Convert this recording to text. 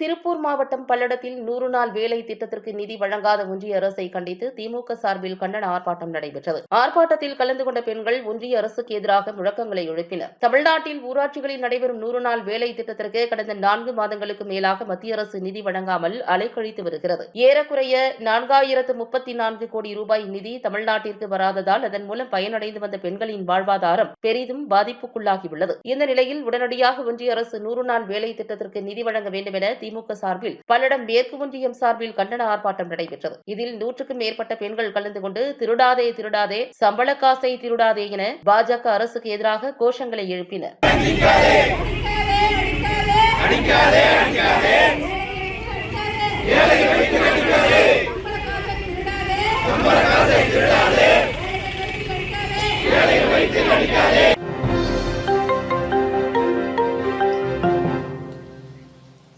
திருப்பூர் மாவட்டம் பல்லடத்தில் 100 நாள் வேலை திட்டத்திற்கு நிதி வழங்காத ஒன்றிய அரசை கண்டித்து திமுக சார்பில் கண்டன ஆர்ப்பாட்டம் நடைபெற்றது. ஆர்ப்பாட்டத்தில் கலந்து கொண்ட பெண்கள் ஒன்றிய அரசுக்கு எதிராக முழக்கங்களை எழுப்பினர். தமிழ்நாட்டில் ஊராட்சிகளில் நடைபெறும் 100 நாள் வேலை திட்டத்திற்கு கடந்த 4 மாதங்களுக்கு மேலாக மத்திய அரசு நிதி வழங்காமல் அலைக்கழித்து வருகிறது. ஏறக்குறைய 4034 கோடி ரூபாய் நிதி தமிழ்நாட்டிற்கு வராததால் அதன் மூலம் பயனடைந்து வந்த பெண்களின் வாழ்வாதாரம் பெரிதும் பாதிப்புக்குள்ளாகியுள்ளது. இந்த நிலையில் உடனடியாக ஒன்றிய அரசு 100 நாள் வேலை திட்டத்திற்கு நிதி வழங்க வேண்டும் என திமுக சார்பில் பல்லடம் மேற்கு ஒன்றியம் சார்பில் கண்டன ஆர்ப்பாட்டம் நடைபெற்றது. இதில் 100க்கும் மேற்பட்ட பெண்கள் கலந்து கொண்டு திருடாதே திருடாதே சம்பள காசை திருடாதே என பாஜக அரசுக்கு எதிராக கோஷங்களை எழுப்பினர். அடிக்காதே